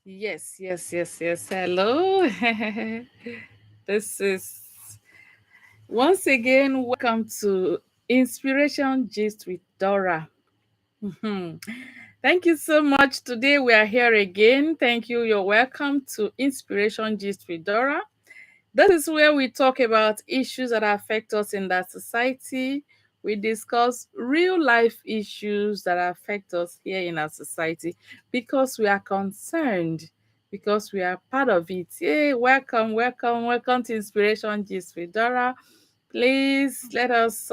Yes. Hello. This is once again welcome to Inspiration Gist with Dora. Mhm. Thank you so much. Today we are here again. Thank you. You're welcome to Inspiration Gist with Dora. This is where we talk about issues that affect us in that society. We discuss real life issues that affect us here in our society because we are concerned, because we are part of it. Hey, welcome to Inspiration Gist with Dora. Please let us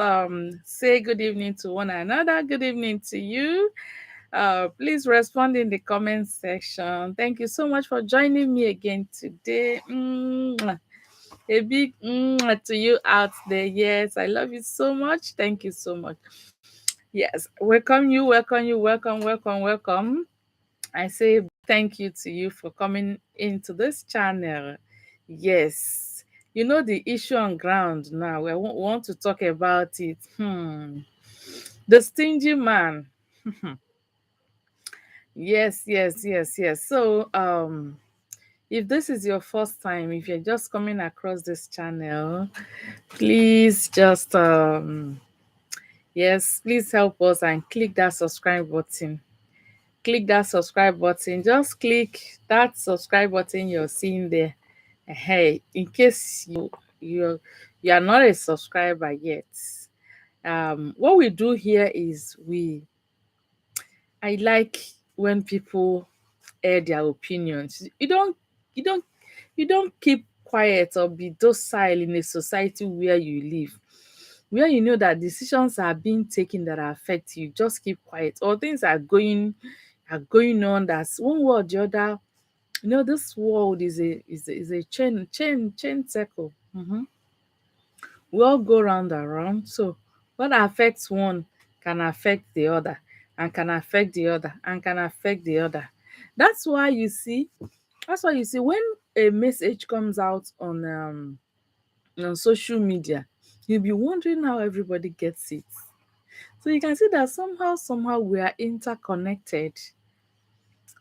say good evening to one another. Good evening to you. Please respond in the comment section. Thank you so much for joining me again today. A big to you out there. Yes, I love you so much. Thank you so much. Yes, welcome. I say thank you to you for coming into this channel. Yes, you know the issue on ground now. We want to talk about it. The stingy man. Yes. So, if this is your first time, if you're just coming across this channel, please just please help us and click that subscribe button. Click that subscribe button. Just click that subscribe button you're seeing there. Hey, in case you you are not a subscriber yet, what we do here is I like when people air their opinions. You don't you don't keep quiet or be docile in a society where you live, where you know that decisions are being taken that affect you. Just keep quiet, or things are going on that's one way or the other. This world is a chain circle. We all go round and round. So what affects one can affect the other, and can affect the other, and can affect the other. That's why you see, when a message comes out on social media, you'll be wondering how everybody gets it. So you can see that somehow we are interconnected.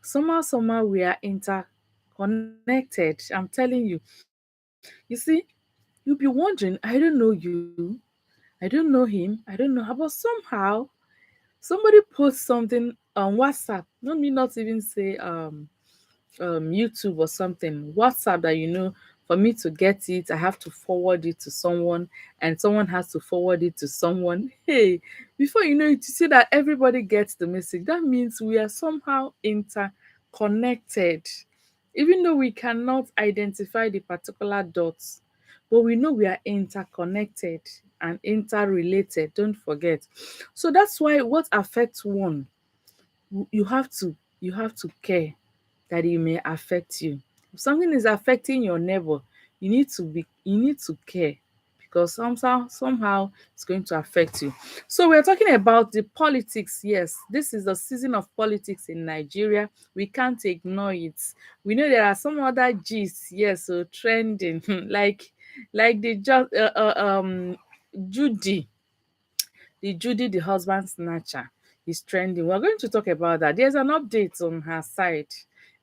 Somehow we are interconnected. I'm telling you. You see, you'll be wondering, I don't know you, I don't know him, I don't know her, but somehow somebody posts something on WhatsApp. Let me not even say YouTube or something, WhatsApp, that for me to get it, I have to forward it to someone, and someone has to forward it to someone. Hey, before you know it, you see that everybody gets the message. That means we are somehow interconnected, even though we cannot identify the particular dots, but we know we are interconnected and interrelated. Don't forget. So that's why what affects one, you have to care that it may affect you. If something is affecting your neighbor, you need to care, because somehow it's going to affect you. So we're talking about the politics. Yes, this is the season of politics in Nigeria. We can't ignore it. We know there are some other G's, yes, so trending like the just Judy, the husband snatcher, is trending. We're going to talk about that. There's an update on her side.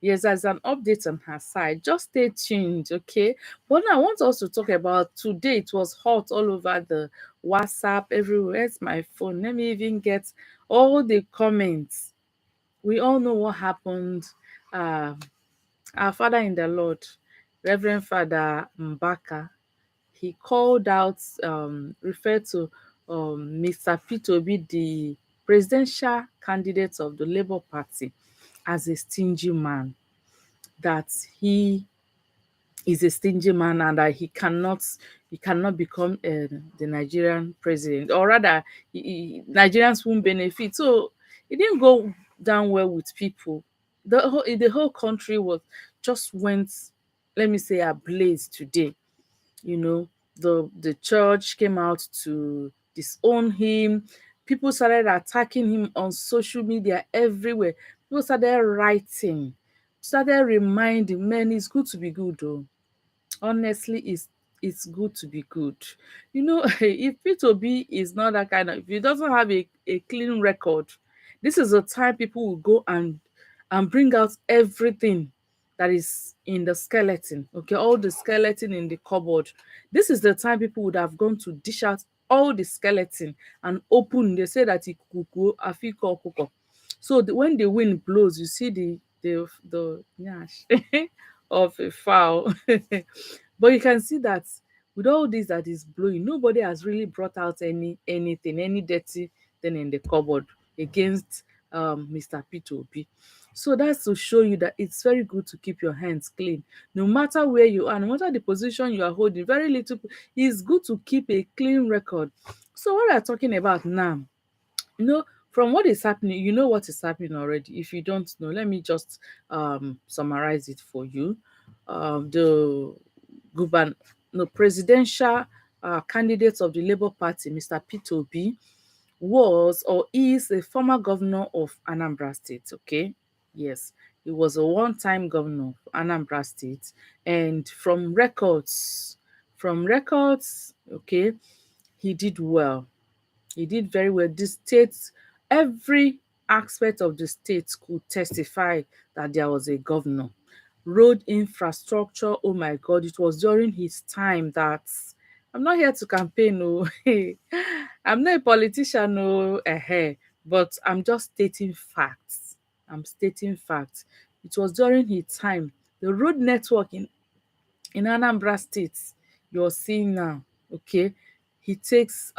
Yes, there's an update on her side. Just stay tuned, okay? But now I want us to talk about today. It was hot all over the WhatsApp, everywhere. It's my phone. Let me even get all the comments. We all know what happened. Uh, our father in the Lord, Reverend Father Mbaka, he called out, referred to Mr. Peter Obi, the presidential candidate of the Labour Party, as a stingy man. That he is a stingy man, and that he cannot become the Nigerian president, or rather, Nigerians won't benefit. So it didn't go down well with people. The whole country was just went, let me say, ablaze today. you know the church came out to disown him. People started attacking him on social media everywhere. People started writing, started reminding men it's good to be good. Oh, honestly, it's good to be good. If P2B is not that kind of, if he doesn't have a clean record, this is the time people will go and bring out everything. that is in the skeleton, okay, all the skeleton in the cupboard. This is the time people would have gone to dish out all the skeleton and open. They say that ikuku afiko okuko. So when the wind blows, you see the nyash of a fowl. But you can see that with all this that is blowing, nobody has really brought out anything, any dirty thing in the cupboard against Mr. Peter Obi. So that's to show you that it's very good to keep your hands clean. No matter where you are, no matter the position you are holding, very little, it's good to keep a clean record. So what we're talking about now, you know, from what is happening, you know what is happening already. If you don't know, let me just summarize it for you. The govern no presidential candidate of the Labour Party, Mr. Peter Obi, was or is a former governor of Anambra State. Okay, yes, he was a one-time governor of Anambra State, and from records, okay, he did well. He did very well. The state, every aspect of the state could testify that there was a governor. Road infrastructure, oh my God, it was during his time that I'm not here to campaign, no. I'm not a politician, no, but I'm just stating facts. I'm stating facts. It was during his time. The road network in Anambra State you're seeing now, okay, he takes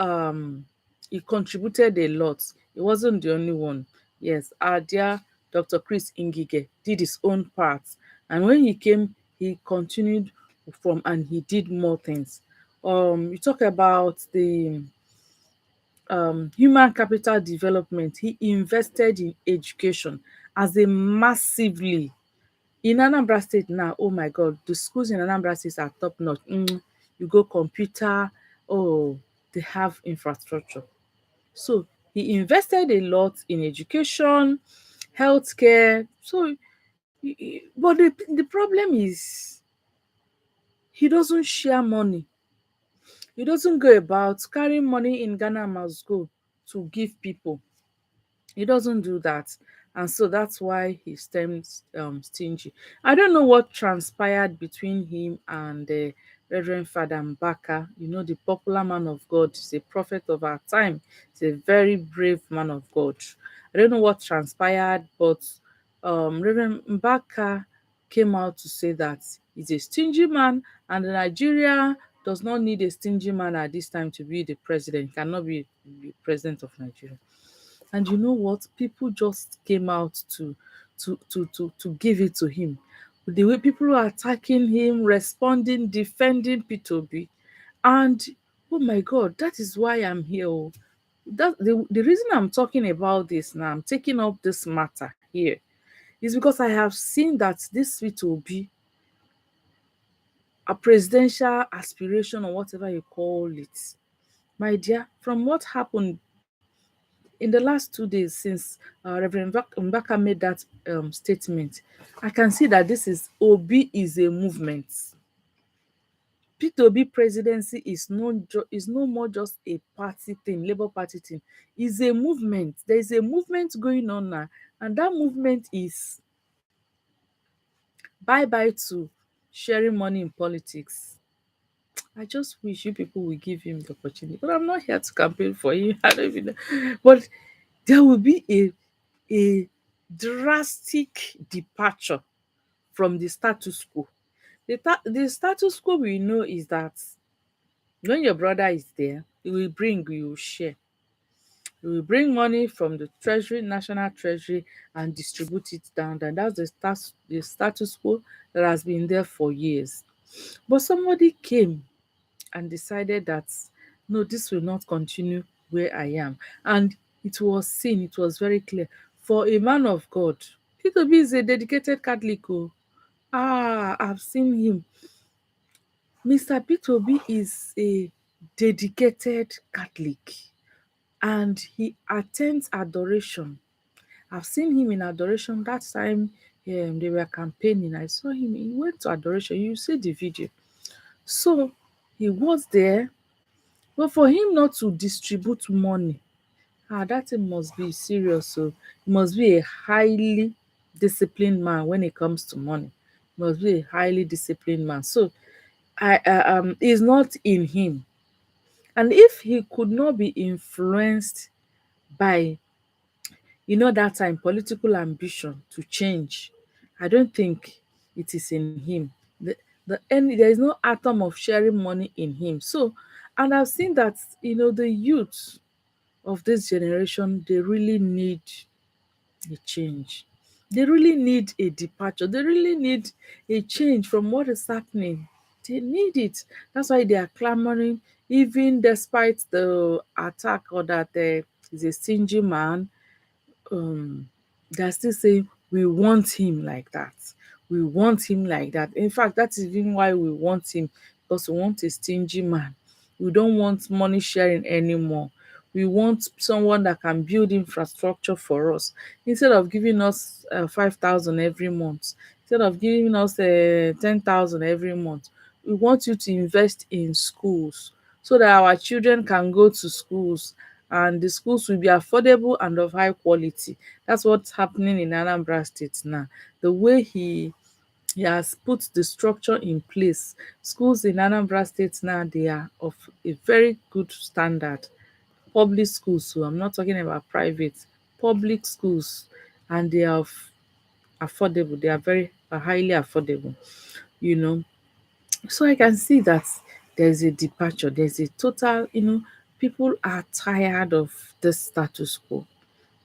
he contributed a lot. He wasn't the only one. Yes, our dear Dr. Chris Ngige did his own part, and when he came, he continued from and he did more things. You talk about the human capital development. He invested in education as a massively in Anambra State now. Oh my God, the schools in Anambra State are top notch. You go computer, oh, they have infrastructure. So he invested a lot in education, healthcare. So, but the problem is he doesn't share money. He doesn't go about carrying money in Ghana must go to give people. He doesn't do that, and so that's why he stems stingy. I don't know what transpired between him and Reverend Father Mbaka. You know, the popular man of God. He's a prophet of our time. He's a very brave man of God. I don't know what transpired, but Reverend Mbaka came out to say that he's a stingy man, and Nigeria does not need a stingy man at this time to be the president. He cannot be the president of Nigeria. And you know what? People just came out to give it to him. The way people were attacking him, responding, defending P2B. And oh my God, that is why I'm here. Oh. That the reason I'm talking about this now, I'm taking up this matter here, is because I have seen that this P2B, a presidential aspiration or whatever you call it, my dear, from what happened in the last 2 days since Reverend Mbaka made that statement, I can see that this is Obi is a movement. P2B presidency is no more just a party thing, Labour Party thing. It's a movement. There is a movement going on now, and that movement is bye bye to sharing money in politics. I just wish you people will give him the opportunity, but I'm not here to campaign for him. I don't even know, but there will be a drastic departure from the status quo. The status quo we know is that when your brother is there, he will bring, you will share. He will bring money from the treasury, national treasury, and distribute it down. And that's the status quo that has been there for years. But somebody came and decided that no, this will not continue where I am. And it was seen, it was very clear. For a man of God, P2B is a dedicated Catholic. Oh. I've seen him. Mr. P2B is a dedicated Catholic and he attends adoration. I've seen him in adoration. That time they were campaigning. I saw him. He went to adoration. You see the video. So he was there. But for him not to distribute money, that thing must be serious. So he must be a highly disciplined man when it comes to money. He must be a highly disciplined man. So is not in him. And if he could not be influenced by, that time, political ambition to change, I don't think it is in him. There is no atom of sharing money in him. So, and I've seen that, the youth of this generation, they really need a change. They really need a departure. They really need a change from what is happening. They need it. That's why they are clamoring, even despite the attack, or that is a stingy man. They're still saying, we want him like that. We want him like that. In fact, that is even why we want him, because we want a stingy man. We don't want money sharing anymore. We want someone that can build infrastructure for us, instead of giving us 5,000 every month, instead of giving us 10,000 every month. We want you to invest in schools, so that our children can go to schools, and the schools will be affordable and of high quality. That's what's happening in Anambra State now. The way he has put the structure in place, schools in Anambra State now, they are of a very good standard. Public schools, so I'm not talking about private, public schools, and they are affordable. They are very highly affordable, you know. So I can see that there's a departure, there's a total, people are tired of this status quo.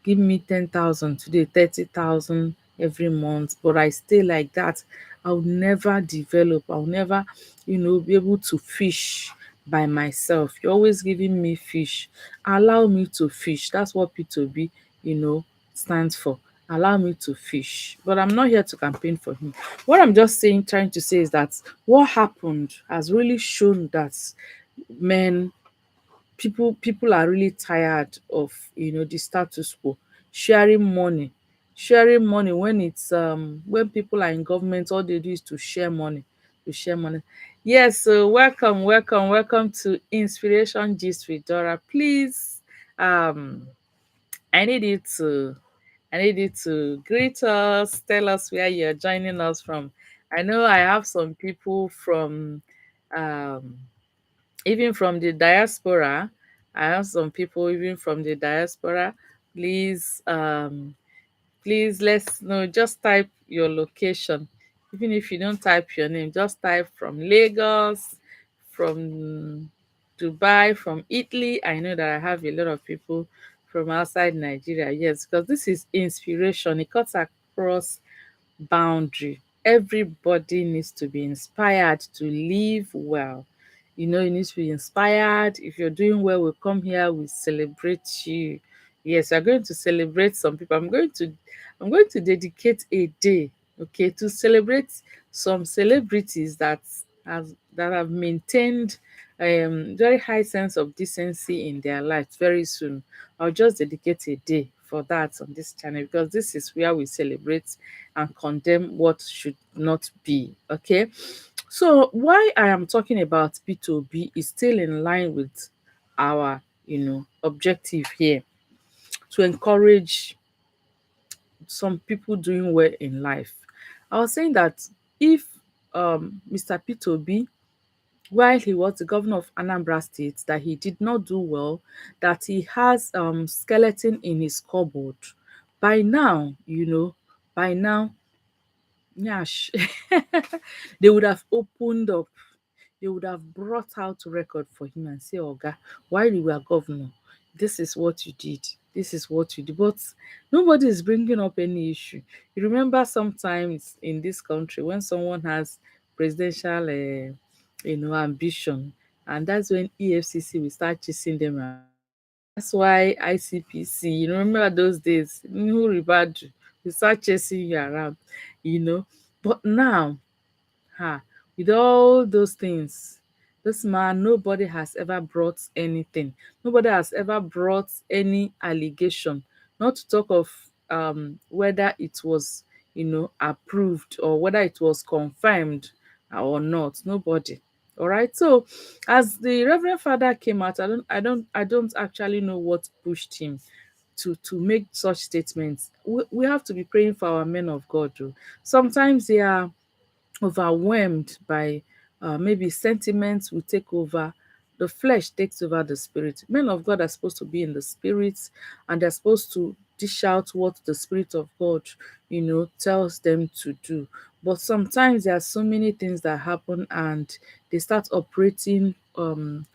Give me 10,000 today, 30,000 every month, but I stay like that. I'll never develop. I'll never, be able to fish by myself. You're always giving me fish. Allow me to fish. That's what P2B, stands for. Allow me to fish. But I'm not here to campaign for him. What I'm just saying, trying to say, is that what happened has really shown that men people are really tired of, the status quo. Sharing money when it's when people are in government, all they do is to share money, Yes, so welcome to Inspiration Gist with Dora. Please, um i need you to I need you to greet us, tell us where you're joining us from. I know I have some people from, um even from the diaspora. I have some people even from the diaspora. Please, please, let's know. Just type your location. Even if you don't type your name, just type from Lagos, from Dubai, from Italy. I know that I have a lot of people from outside Nigeria. Yes, because this is inspiration. It cuts across boundary. Everybody needs to be inspired to live well. You need to be inspired. If you're doing well, we come here, we celebrate you. Yes, we're going to celebrate some people. I'm going to dedicate a day, okay, to celebrate some celebrities that have maintained very high sense of decency in their lives. Very soon, I'll just dedicate a day for that on this channel, because this is where we celebrate and condemn what should not be. Okay. So why I am talking about P2B is still in line with our, objective here, to encourage some people doing well in life. I was saying that if Mr. P2B, while he was the governor of Anambra State, that he did not do well, that he has skeleton in his cupboard. By now, by now, Nyash, they would have opened up, they would have brought out record for him and say, Oga, while you were governor, this is what you did. This is what you did. But nobody is bringing up any issue. You remember sometimes in this country when someone has presidential, ambition, and that's when EFCC will start chasing them around. That's why ICPC, remember those days, Ribadu, will start chasing you around, you know. But now, with all those things, this man, nobody has ever brought anything. Nobody has ever brought any allegation, not to talk of whether it was, approved, or whether it was confirmed or not. Nobody. All right. So as the Reverend Father came out, I don't actually know what pushed him to make such statements. We have to be praying for our men of God. Though. Sometimes they are overwhelmed by maybe sentiments will take over. The flesh takes over the spirit. Men of God are supposed to be in the spirit, and they're supposed to dish out what the spirit of God, tells them to do. But sometimes there are so many things that happen, and they start operating from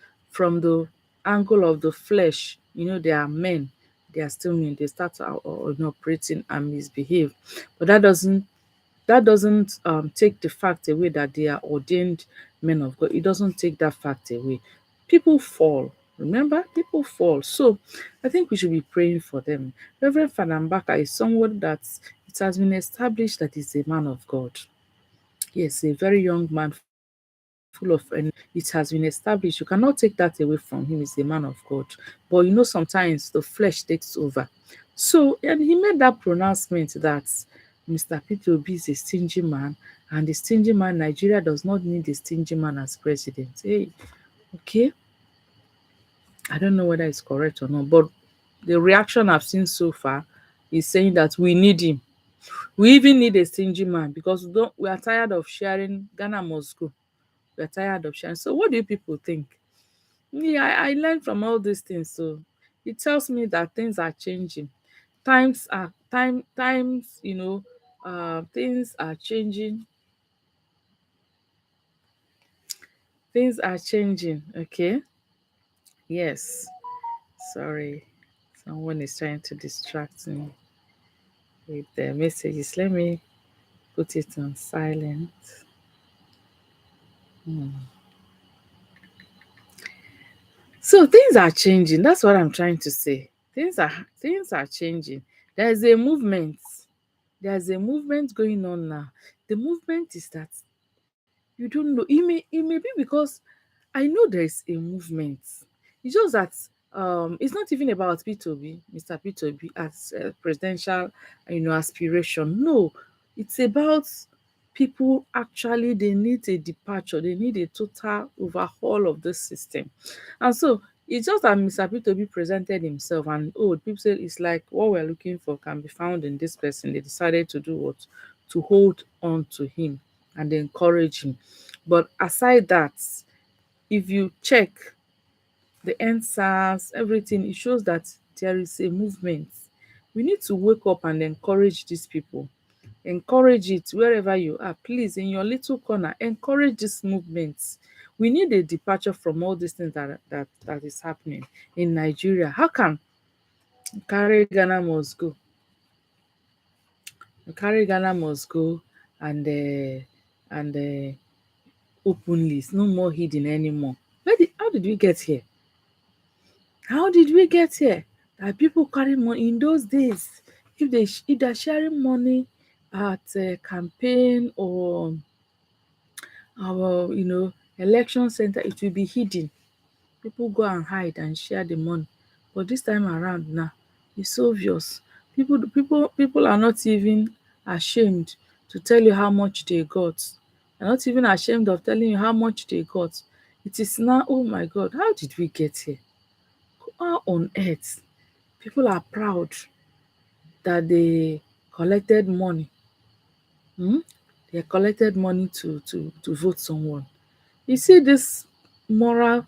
the angle of the flesh. They are men, they are still men. They start operating and misbehave, but that doesn't take the fact away that they are ordained men of God. It doesn't take that fact away. People fall. Remember, people fall. So I think we should be praying for them. Reverend Fanambaka is someone that it has been established that he's a man of God. Yes, a very young man full of energy. It has been established. You cannot take that away from him. He's a man of God. But sometimes the flesh takes over. So, and he made that pronouncement that Mr. Peter Obi is a stingy man, and the stingy man, Nigeria does not need a stingy man as president. Hey, okay. I don't know whether it's correct or not, but the reaction I've seen so far is saying that we need him. We even need a stingy man because we are tired of sharing. Ghana must go. We are tired of sharing. So what do you people think? Me, I learned from all these things. So it tells me that things are changing. Times, things are changing. Things are changing. Okay. Yes. Sorry. Someone is trying to distract me with the messages. Let me put it on silent. So things are changing. That's what I'm trying to say. Things are changing. There's a movement. There's a movement going on now. The movement is that you don't know. It may be because I know there is a movement. It's just that it's not even about P2B, Mr. P2B as presidential, aspiration. No, it's about people actually they need a departure. They need a total overhaul of this system. And so it's just that Mr. P2B presented himself, and people say it's like what we're looking for can be found in this person. They decided to do what? To hold on to him and encourage him. But aside that, if you check the NSAS, everything, it shows that there is a movement. We need to wake up and encourage these people. Encourage it wherever you are. Please, in your little corner, encourage this movement. We need a departure from all these things that is happening in Nigeria. How can carry Ghana must go? Carry Ghana must go and openly. It's no more hidden anymore. How did we get here? How did we get here? That people carry money in those days. If they're sharing money at a campaign or our election center, it will be hidden. People go and hide and share the money. But this time around now, it's obvious. People are not even ashamed to tell you how much they got. They're not even ashamed of telling you how much they got. It is now, oh my God, how did we get here? How on earth? People are proud that they collected money. Hmm? They collected money to vote someone. You see this moral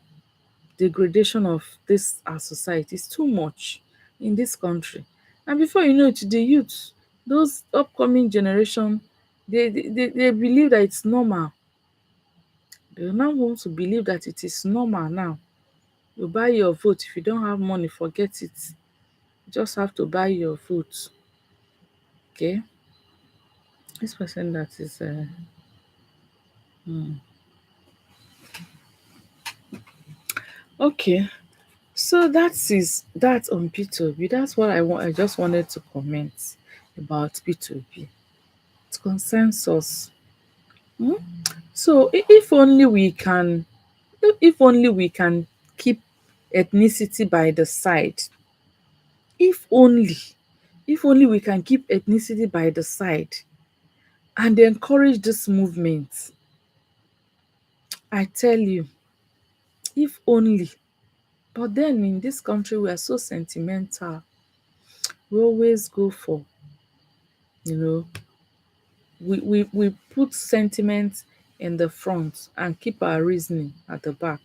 degradation of this our society is too much in this country. And before you know it, the youth, those upcoming generation, they believe that it's normal. They now want to believe that it is normal now. You buy your vote. If you don't have money, forget it. You just have to buy your vote. Okay? This person that is okay. So that's on P2B. That's what I just wanted to comment about P2B. It concerns us. Hmm? So if only we can keep ethnicity by the side. If only, if only we can keep ethnicity by the side and encourage this movement. I tell you, if only. But then in this country, we are so sentimental. We always go for, you know, we put sentiment in the front and keep our reasoning at the back.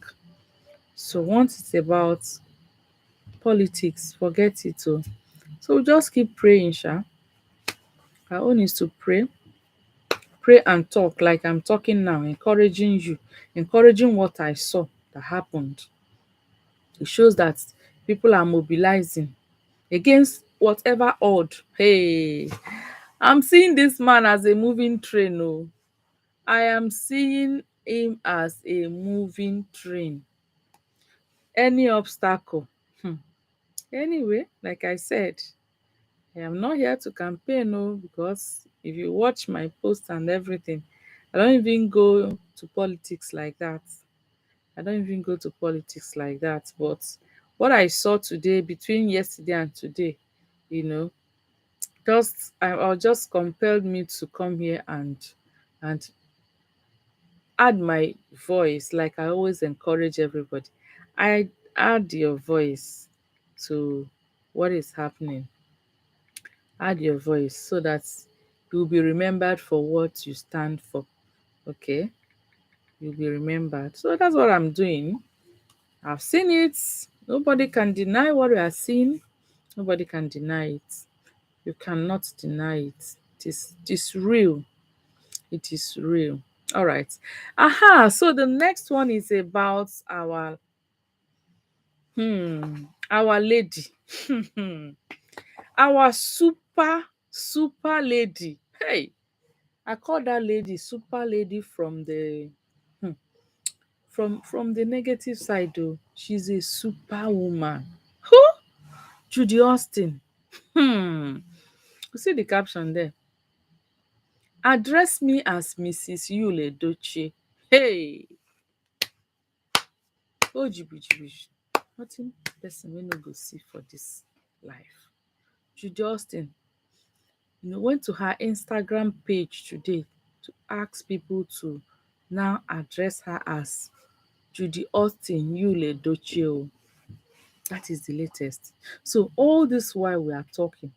So once it's about politics, forget it oh. So we just keep praying sha. Our own is to pray and talk like I'm talking now, encouraging you, encouraging what I saw that happened. It shows that people are mobilizing against whatever odd. Hey, I'm seeing this man as a moving train oh. I am seeing him as a moving train. Any obstacle. Hmm. Anyway, like I said, I am not here to campaign oh, because if you watch my post and everything, I don't even go to politics like that. I don't even go to politics like that. But what I saw today, between yesterday and today, you know, just I was just compelled me to come here and add my voice, like I always encourage everybody. I add your voice to what is happening. Add your voice so that you'll be remembered for what you stand for. Okay? You'll be remembered. So that's what I'm doing. I've seen it. Nobody can deny what we are seeing. Nobody can deny it. You cannot deny it. It is real. It is real. All right. Aha. So the next one is about our lady. Our super lady. Hey, I call that lady super lady from the hmm, from the negative side though. She's a superwoman. Who? Judy Austin. Hmm. You see the caption there. Address me as Mrs. Yul-Edochie. Hey. Oh jibi. Nothing person wey no go see for this life. Judy Austin, went to her Instagram page today to ask people to now address her as Judy Austin Yul-Edochie o. That is the latest. So all this while we are talking,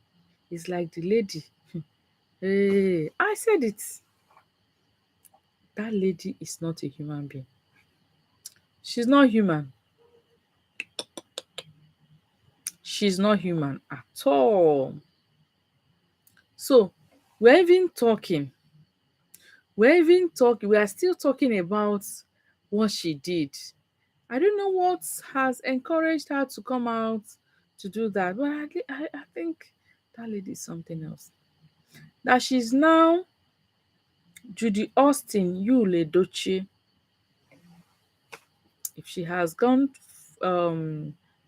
it's like the lady, hey, I said it. That lady is not a human being. She's not human. She's not human at all. So we are still talking about what she did. I don't know what has encouraged her to come out to do that, but I think that lady is something else. That she's now Judy Austin Yul-Edochie. If she has gone,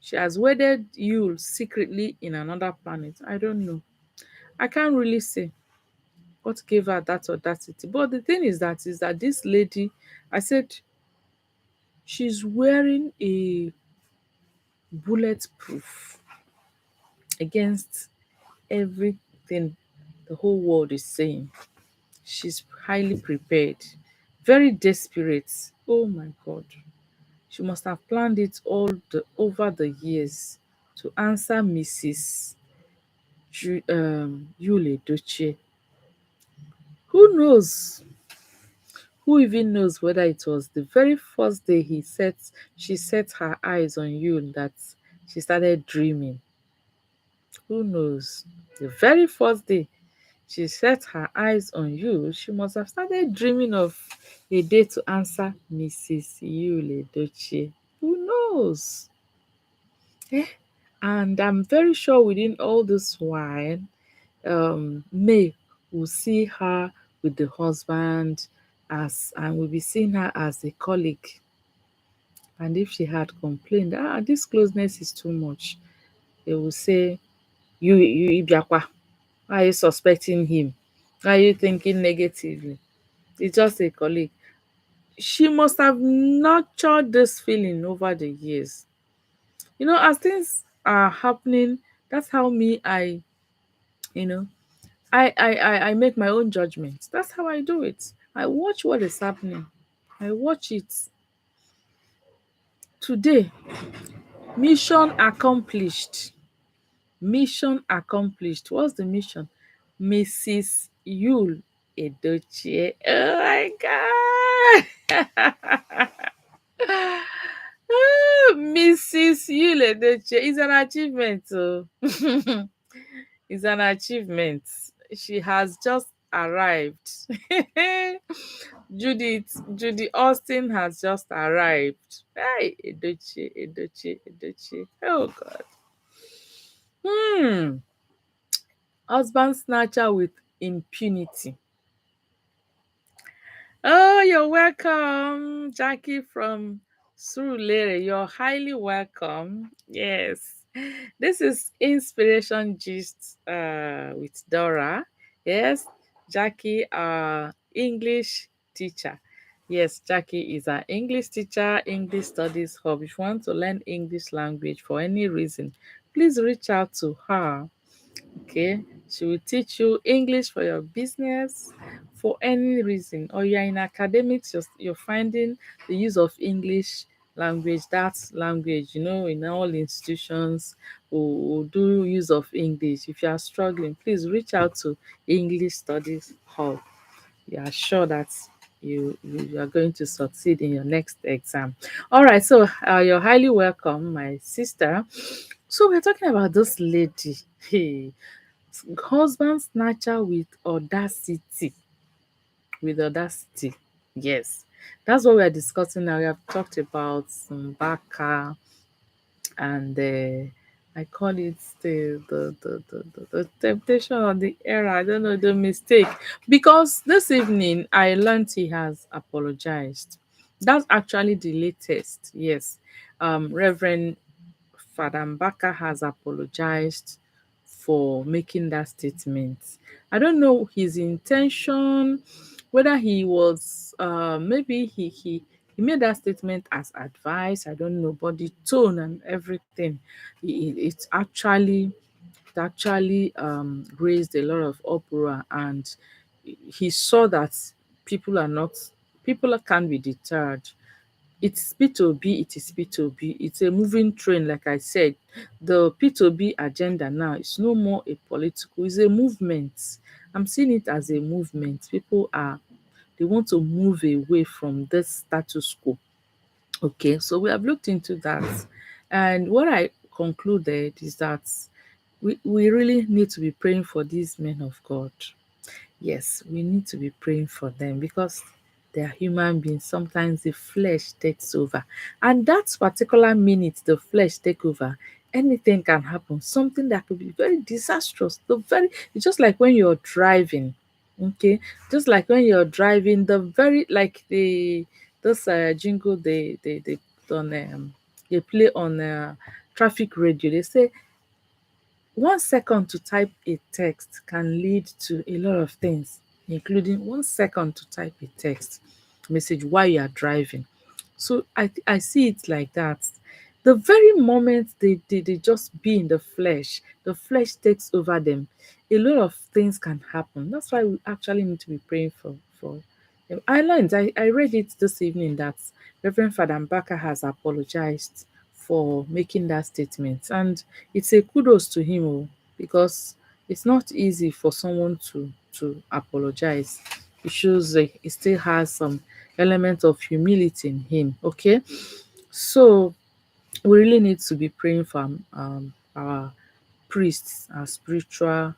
she has wedded Yul secretly in another planet. I don't know. I can't really say what gave her that audacity. But the thing is that this lady, I said, she's wearing a bulletproof against everything the whole world is saying. She's highly prepared, very desperate. Oh my God. She must have planned it over the years to answer Mrs. Yul-Edochie. Who knows? Who even knows whether it was the very first day she set her eyes on Yul that she started dreaming? Who knows? The very first day she set her eyes on you, she must have started dreaming of a day to answer Mrs. Yul-Edochie. Who knows? Eh? And I'm very sure within all this while, May will see her with the husband and will be seeing her as a colleague. And if she had complained, this closeness is too much, they will say, you Ibiakwa, why are you suspecting him? Why are you thinking negatively? It's just a colleague. She must have nurtured this feeling over the years. As things are happening, that's how me you know, I make my own judgments. That's how I do it. I watch what is happening. I watch it. Today, mission accomplished. Mission accomplished. What's the mission? Mrs. Yul Edochie. Oh my God. Mrs. Yul-Edochie is an achievement. Oh. It's an achievement. She has just arrived. Judy Austin has just arrived. Hey, Edochie, Edochie, Edochie. Oh God. Hmm. Husband snatcher with impunity. Oh, you're welcome, Jackie from Surulere. You're highly welcome. Yes, this is Inspiration Gist with Dora. Yes, Jackie, our English teacher. Yes, Jackie is our English teacher, English studies hub. If you want to learn English language for any reason, please reach out to her. Okay, she will teach you English for your business for any reason, or you're in academics, you're finding the use of English language, that language, in all institutions will do use of English. If you are struggling, please reach out to English Studies Hub. You are sure that you are going to succeed in your next exam. All right, so you're highly welcome, my sister. So we're talking about this lady. Hey, husband snatcher with audacity. Yes, that's what we are discussing now. We have talked about Baka and I call it the temptation of the era. I don't know, the mistake, because this evening I learned he has apologized. That's actually the latest. Yes, Reverend Father Mbaka has apologized for making that statement. I don't know his intention, whether he was maybe he made that statement as advice. I don't know, but the tone and everything, it actually raised a lot of uproar, and he saw that people are not people can be deterred. It's P2B, it is P2B. It's a moving train, like I said. The P2B agenda now is no more a political, it's a movement. I'm seeing it as a movement. They want to move away from this status quo. Okay, so we have looked into that. And what I concluded is that we really need to be praying for these men of God. Yes, we need to be praying for them because they are human beings. Sometimes the flesh takes over. And that particular minute the flesh take over, anything can happen. Something that could be very disastrous. It's just like when you're driving. Okay. Just like when you're driving, the very like the this jingle they put on they play on traffic radio. They say 1 second to type a text can lead to a lot of things, including 1 second to type a text message while you are driving. So I see it like that. The very moment they just be in the flesh takes over them. A lot of things can happen. That's why we actually need to be praying for them. I read it this evening that Reverend Father Mbaka has apologized for making that statement. And it's a kudos to him, because it's not easy for someone to apologize. It shows he still has some element of humility in him. Okay, so we really need to be praying for our priests, our spiritual,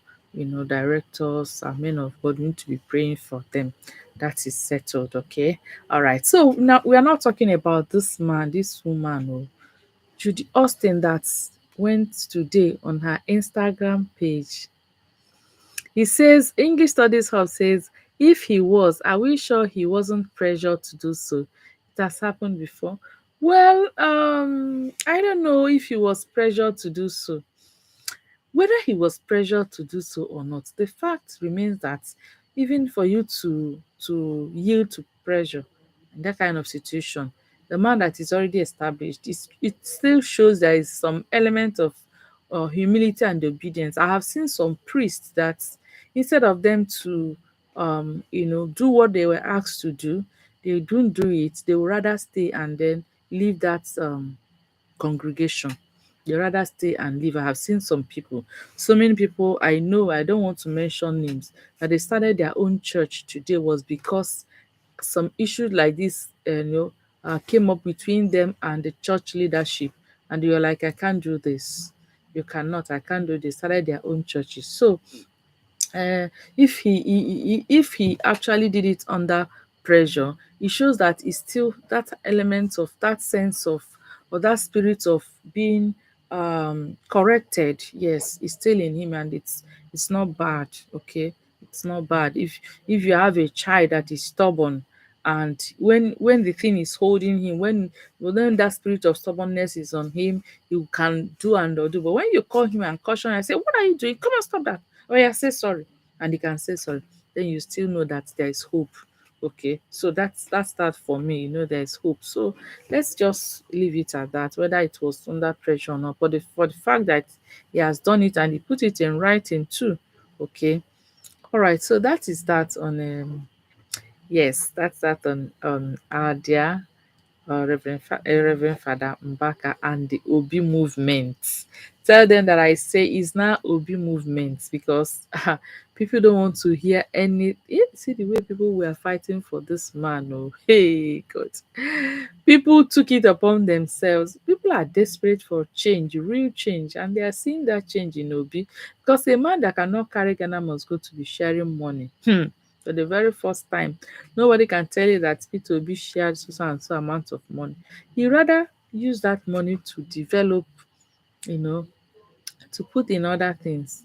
directors, our men of God. We need to be praying for them. That is settled. Okay, all right. So now we are not talking about this woman, Judy Austin, that went today on her Instagram page. He says, English Studies Hub says, if he was, are we sure he wasn't pressured to do so? It has happened before. Well, I don't know if he was pressured to do so. Whether he was pressured to do so or not, the fact remains that even for you to yield to pressure in that kind of situation, the man that is already established, it still shows there is some element of humility and obedience. I have seen some priests that instead of them to do what they were asked to do, they don't do it. They would rather stay and then leave that congregation. They rather stay and leave. I have seen some people, so many people I know, I don't want to mention names, that they started their own church today was because some issues like this, came up between them and the church leadership, and they were like, I can't do this. You cannot. I can't do this. Started their own churches. So if if he actually did it under pressure, it shows that it's still that element of that sense of, or that spirit of being corrected. Yes, it's still in him, and it's not bad. Okay, it's not bad. If you have a child that is stubborn, and when the thing is holding him, when that spirit of stubbornness is on him, you can do and undo. But when you call him and caution and say, what are you doing, come and stop that, oh yeah, say sorry, and he can say sorry, then you still know that there is hope. Okay, so that's that for me. There is hope. So let's just leave it at that, whether it was under pressure or not. But for the fact that he has done it and he put it in writing too. Okay, all right. So that is that on yes, that's that on our dear Reverend Father Mbaka and the Obi movement. Tell them that I say it's now Obi movement, because people don't want to hear any. See the way people were fighting for this man. Oh, hey, God. People took it upon themselves. People are desperate for change, real change, and they are seeing that change in Obi, because a man that cannot carry Ghana must go to be sharing money. For the very first time, nobody can tell you that Peter Obi shared so and so amount of money. He rather use that money to develop, you know, to put in other things.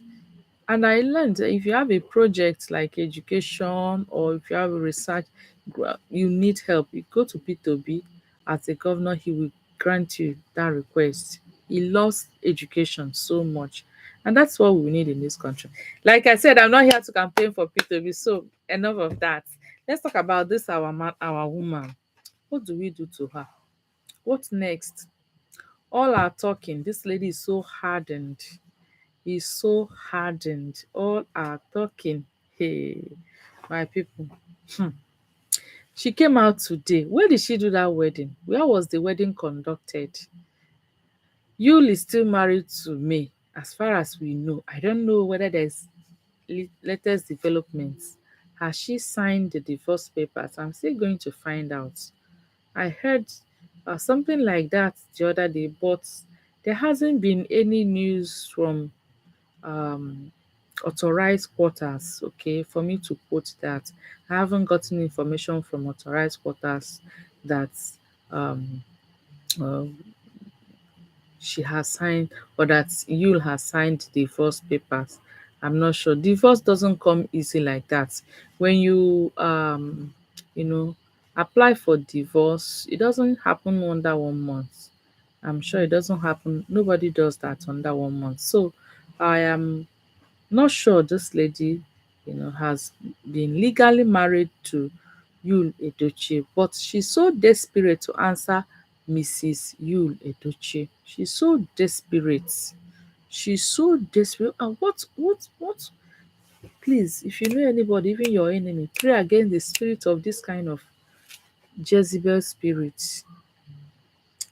And I learned that if you have a project like education, or if you have a research, you need help, you go to P2B as a governor, he will grant you that request. He loves education so much. And that's what we need in this country. Like I said, I'm not here to campaign for P2B, so enough of that. Let's talk about this our man, our woman. What do we do to her? What next? All our talking, this lady is so hardened, is so hardened. All our talking. Hey, my people. Hmm. She came out today. Where did she do that wedding? Where was the wedding conducted? Yul is still married to May, as far as we know. I don't know whether there's latest developments. Has she signed the divorce papers? I'm still going to find out. I heard something like that the other day, but there hasn't been any news from um authorized quarters, okay, for me to quote that. I haven't gotten information from authorized quarters that um uh, she has signed, or that Yul has signed divorce papers. I'm not sure. Divorce doesn't come easy like that. When you you know apply for divorce, it doesn't happen under 1 month. I'm sure it doesn't happen. Nobody does that under 1 month. So I am not sure this lady, has been legally married to Yul-Edochie, but she's so desperate to answer Mrs. Yul-Edochie. She's so desperate. She's so desperate. And what? Please, if you know anybody, even your enemy, pray against the spirit of this kind of Jezebel spirit.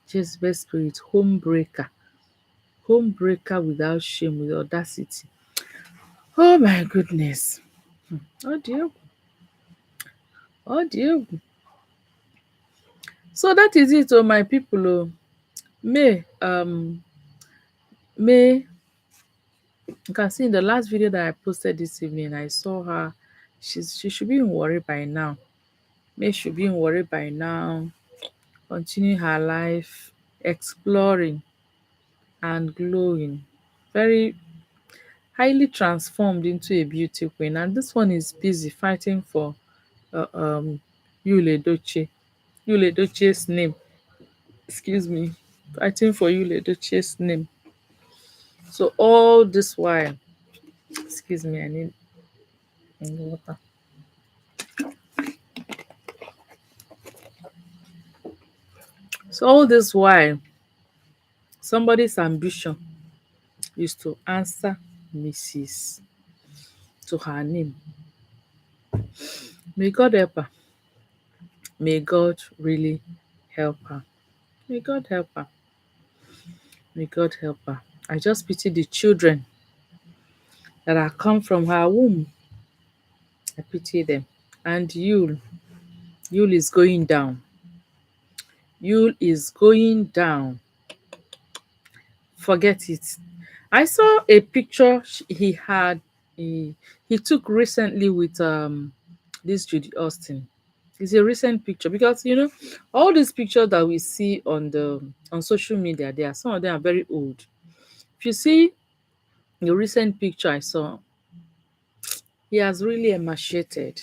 Jezebel spirit, homebreaker without shame, with audacity. Oh my goodness. Oh dear. Oh dear. So that is it, oh my people. Oh, May, May, you can see in the last video that I posted this evening, I saw her. She should be in worry by now. May should be in worry by now. Continue her life, exploring and glowing. Very highly transformed into a beauty queen. And this one is busy fighting for Yul Edochie. Yul Edochie's name. Excuse me. Fighting for Yul Edochie's name. So all this while, excuse me, I need water. So all this while, somebody's ambition is to answer Mrs. to her name. May God help her. May God really help her. May God help her. May God help her. I just pity the children that are come from her womb. I pity them. And Yul is going down. Yul is going down. Forget it. I saw a picture he had he took recently with this Judy Austin. It's a recent picture because all these pictures that we see on social media, they are some of them are very old. If you see the recent picture I saw, he has really emaciated.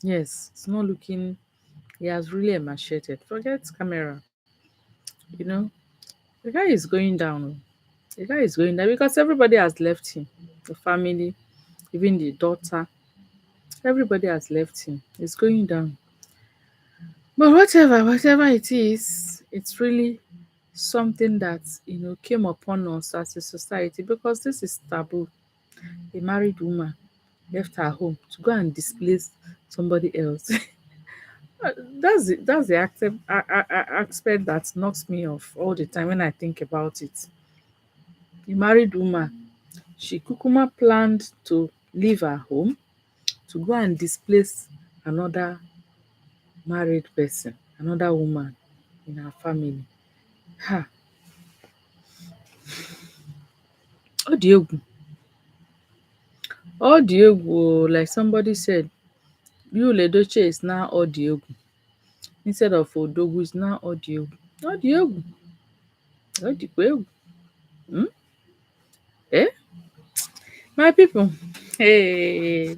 Yes, it's not looking. He has really emaciated. Forget camera. You know, the guy is going down. Oh. The guy is going down because everybody has left him. The family, even the daughter, everybody has left him. He's going down. But whatever it is, it's really something that came upon us as a society because this is taboo. A married woman left her home to go and displace somebody else. That's the aspect that knocks me off all the time when I think about it. A married woman, she kukuma planned to leave her home to go and displace another married person, another woman in her family. Ha! Ọ dị egwu. Ọ dị egwu o, like somebody said, Yul-Edochie is now ọ dị egwu. Instead of Odogwu is now ọ dị egwu. Ọ dị egwu. Ọ dịkwa egwu. Hmm? Eh? My people, hey,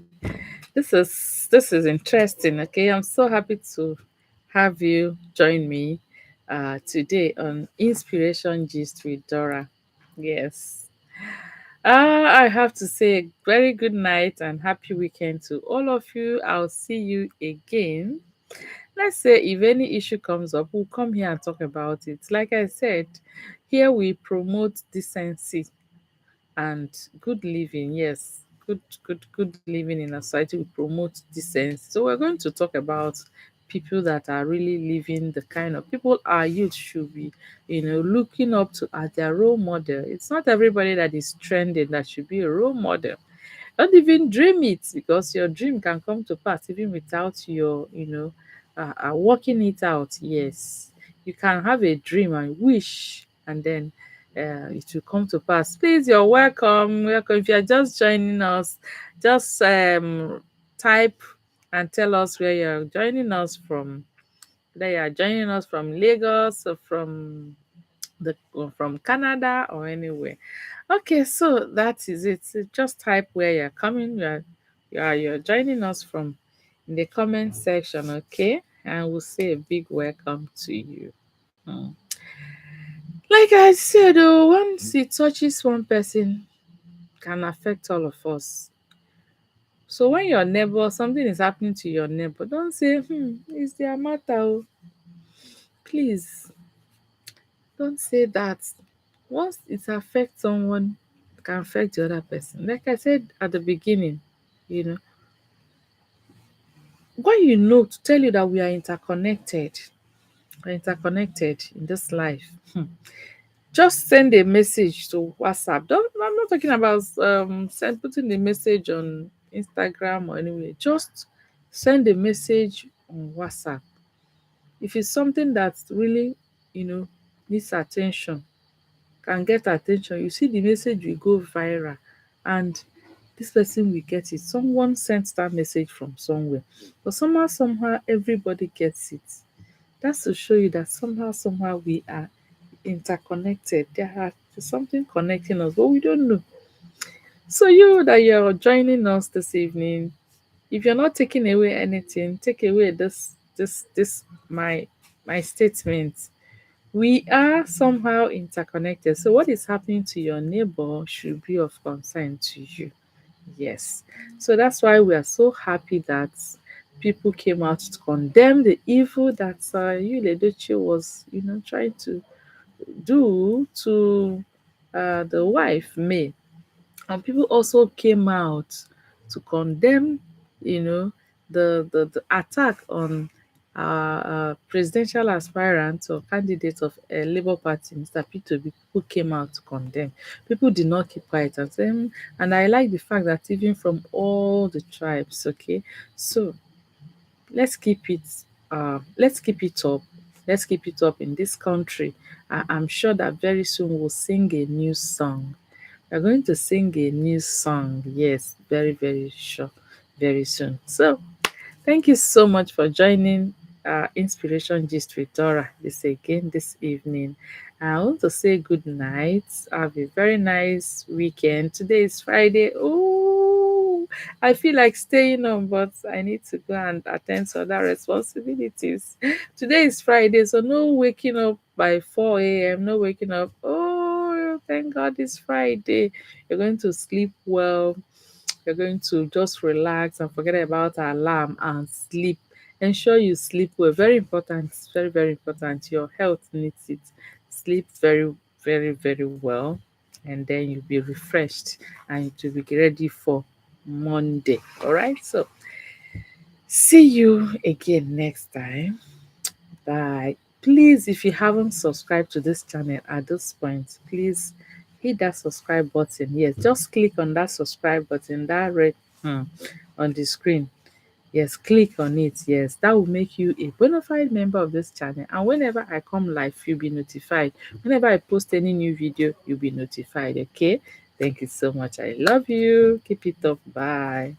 this is interesting. Okay, I'm so happy to have you join me today on Inspiration Gist with Dora. Yes. I have to say a very good night and happy weekend to all of you. I'll see you again. Let's say if any issue comes up, we'll come here and talk about it. Like I said, here we promote decency and good living. Yes, good living in a society. We promote decency. So we're going to talk about people that are really living the kind of people our youth should be looking up to as their role model. It's not everybody that is trending that should be a role model. Don't even dream it because your dream can come to pass even without your working it out. Yes, you can have a dream and wish, and then it will come to pass. Please, you're welcome. If you're just joining us, just type and tell us where you're joining us from. Whether you are joining us from Lagos or from Canada or anywhere. Okay, so that is it. So just type where you're coming. You're joining us from in the comment section, okay? And we'll say a big welcome to you. Hmm. Like I said, once it touches one person, can affect all of us. So when your neighbor, something is happening to your neighbor, don't say, it's their matter. Oh. Please, don't say that. Once it affects someone, it can affect the other person. Like I said at the beginning, you know, when to tell you that we are interconnected, in this life. Just send a message to WhatsApp. Don't I'm not talking about putting the message on Instagram or anywhere. Just send a message on WhatsApp. If it's something that really, needs attention, can get attention, you see the message will go viral and this person will get it. Someone sent that message from somewhere. But somehow everybody gets it. That's to show you that somehow we are interconnected. There's something connecting us, but we don't know. So you that you're joining us this evening, if you're not taking away anything, take away this my statement. We are somehow interconnected. So what is happening to your neighbor should be of concern to you. Yes. So that's why we are so happy that people came out to condemn the evil that Yul-Edochie was, trying to do to the wife May. And people also came out to condemn, the attack on presidential aspirant or candidate of a Labour Party, Mr. Peter Obi, people came out to condemn. People did not keep quiet and say, and I like the fact that even from all the tribes, okay, so let's keep it let's keep it up. Let's keep it up in this country. I'm sure that very soon we'll sing a new song. We're going to sing a new song. Yes, very, very sure, very soon. So thank you so much for joining Inspiration Gist with Dora this again this evening. I want to say good night. Have a very nice weekend. Today is Friday. Oh, I feel like staying on, but I need to go and attend to other responsibilities. Today is Friday, so no waking up by 4 a.m., no waking up. Oh, thank God it's Friday. You're going to sleep well. You're going to just relax and forget about alarm and sleep. Ensure you sleep well. Very important. It's very, very important. Your health needs it. Sleep very, very, very well. And then you'll be refreshed and to be ready for Monday. All right. So see you again next time. Bye. Please, if you haven't subscribed to this channel at this point, please hit that subscribe button. Yes, just click on that subscribe button, that red on the screen. Yes, click on it. Yes, that will make you a bona fide member of this channel. And whenever I come live, you'll be notified. Whenever I post any new video, you'll be notified. Okay. Thank you so much. I love you. Keep it up. Bye.